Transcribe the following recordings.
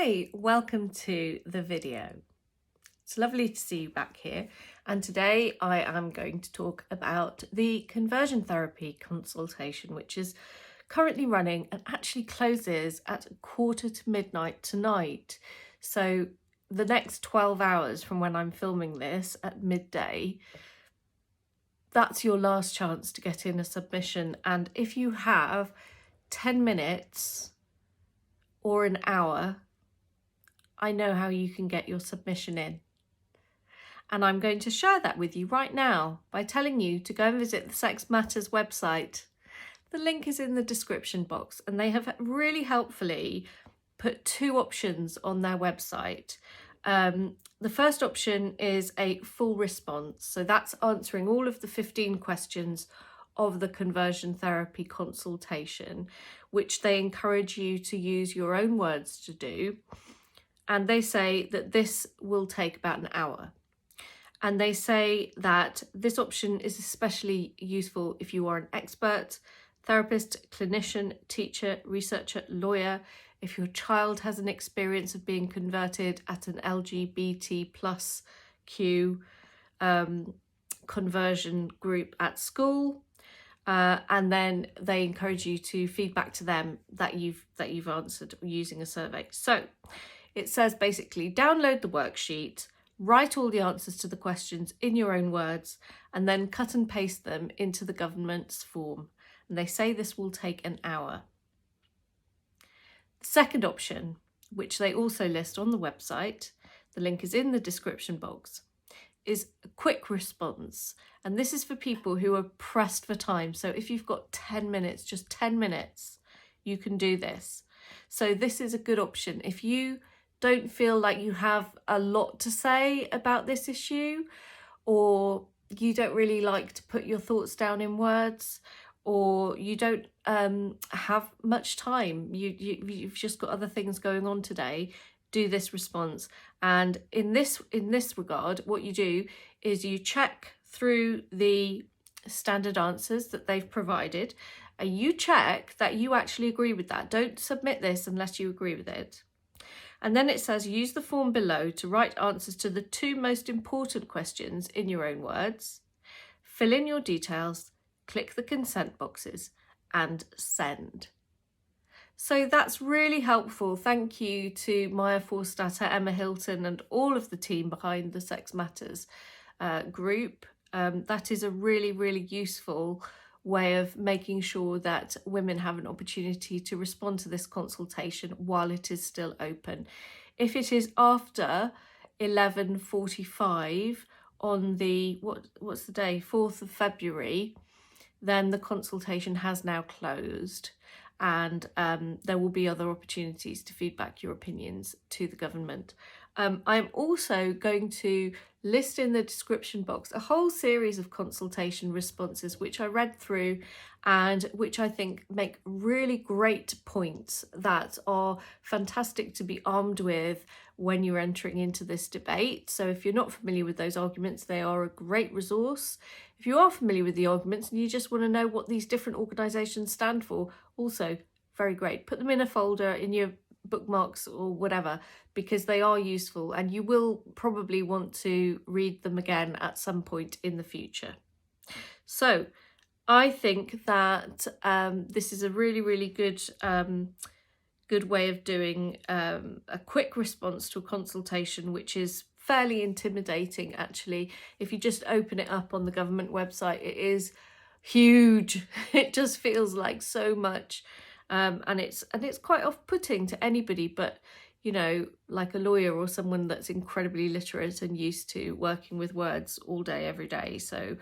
Hi, welcome to the video. It's lovely to see you back here, and today I am going to talk about the conversion therapy consultation, which is currently running and actually closes at midnight tonight. So the next 12 hours from when I'm filming this at midday, that's your last chance to get in a submission. And if you have 10 minutes or an hour, I know how you can get your submission in. And I'm going to share that with you right now by telling you to go and visit the Sex Matters website. The link is in the description box, and they have really helpfully put two options on their website. The first option is a full response. So that's answering all of the 15 questions of the conversion therapy consultation, which they encourage you to use your own words to do. And they say that this will take about an hour. And they say that this option is especially useful if you are an expert, therapist, clinician, teacher, researcher, lawyer, if your child has an experience of being converted at an LGBT plus Q conversion group at school. And then they encourage you to feed back to them that you've answered using a survey. So it says basically download the worksheet, write all the answers to the questions in your own words, and then cut and paste them into the government's form. And they say this will take an hour. The second option, which they also list on the website, the link is in the description box, is a quick response. And this is for people who are pressed for time. So if you've got 10 minutes, just 10 minutes, you can do this. So this is a good option. If you don't feel like you have a lot to say about this issue, or you don't really like to put your thoughts down in words, or you don't have much time, you've just got other things going on today, do this response. And in this regard, what you do is you check through the standard answers that they've provided, and you check that you actually agree with that. Don't submit this unless you agree with it. And then it says use the form below to write answers to the two most important questions in your own words, fill in your details, click the consent boxes, and send. So that's really helpful. Thank you to Maya Forstatter, Emma Hilton, and all of the team behind the Sex Matters group. That is a really, really useful way of making sure that women have an opportunity to respond to this consultation while it is still open. If it is after 11:45 on the, what's the day, 4th of February, then the consultation has now closed, and there will be other opportunities to feedback your opinions to the government. I'm also going to list in the description box a whole series of consultation responses which I read through and which I think make really great points that are fantastic to be armed with when you're entering into this debate. So if you're not familiar with those arguments, they are a great resource. If you are familiar with the arguments and you just want to know what these different organisations stand for, also very great. Put them in a folder in your bookmarks or whatever, because they are useful and you will probably want to read them again at some point in the future. So I think that this is a really, really good way of doing a quick response to a consultation, which is fairly intimidating actually. If you just open it up on the government website, it is huge. It just feels like so much. And it's quite off-putting to anybody, but you know, like a lawyer or someone that's incredibly literate and used to working with words all day, every day. So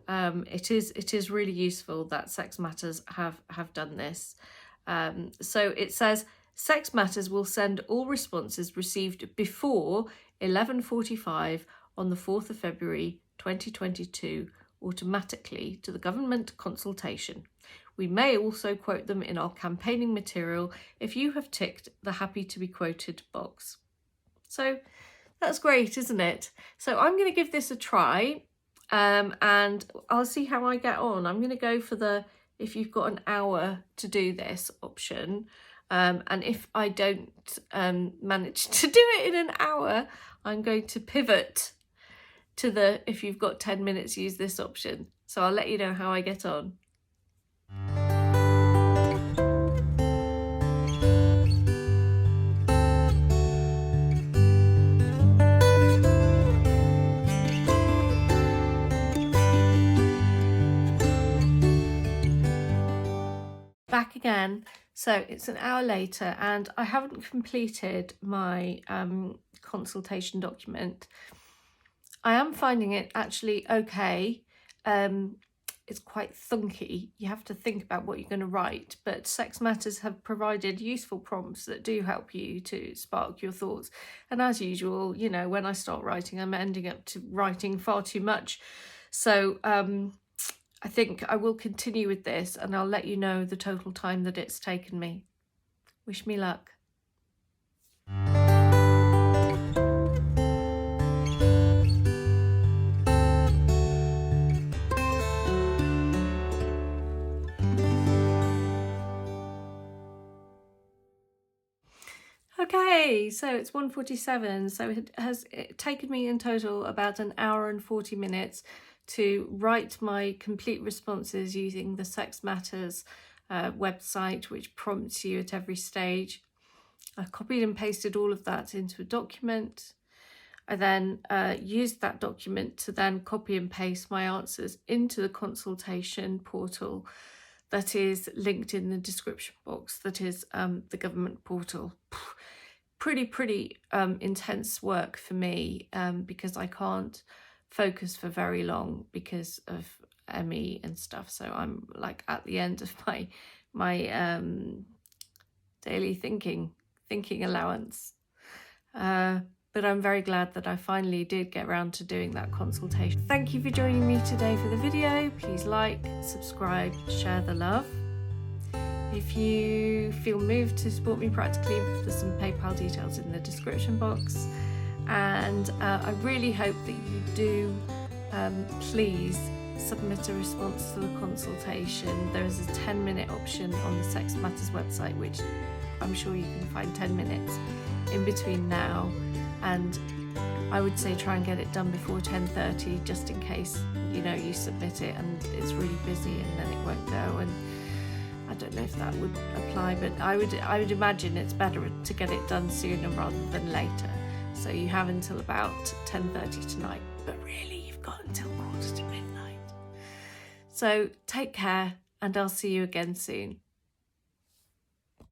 it is really useful that Sex Matters have done this. So it says Sex Matters will send all responses received before 11:45 on the 4th of February 2022 automatically to the government consultation. We may also quote them in our campaigning material if you have ticked the happy to be quoted box. So that's great, isn't it? So I'm going to give this a try and I'll see how I get on. I'm going to go for the if you've got an hour to do this option. And if I don't manage to do it in an hour, I'm going to pivot to the, if you've got 10 minutes, use this option. So I'll let you know how I get on. Back again. So it's an hour later and I haven't completed my consultation document. I am finding it actually okay. It's quite thunky. You have to think about what you're going to write, but Sex Matters have provided useful prompts that do help you to spark your thoughts. And as usual, you know, when I start writing, I'm ending up to writing far too much. So I think I will continue with this and I'll let you know the total time that it's taken me. Wish me luck. Okay, so it's 1:47, so it has taken me in total about an hour and 40 minutes to write my complete responses using the Sex Matters website, which prompts you at every stage. I copied and pasted all of that into a document. I then used that document to then copy and paste my answers into the consultation portal that is linked in the description box, that is the government portal. Pretty intense work for me because I can't focus for very long because of ME and stuff. So I'm like at the end of my daily thinking allowance. But I'm very glad that I finally did get around to doing that consultation. Thank you for joining me today for the video. Please like, subscribe, share the love. If you feel moved to support me practically, there's some PayPal details in the description box. And I really hope that you do please submit a response to the consultation. There is a 10-minute option on the Sex Matters website, which I'm sure you can find 10 minutes in between now. And I would say try and get it done before 10:30, just in case, you know, you submit it and it's really busy and then it won't go. And I don't know if that would apply, but I would imagine it's better to get it done sooner rather than later. So you have until about 10:30 tonight, but really you've got until 1:45. So take care and I'll see you again soon.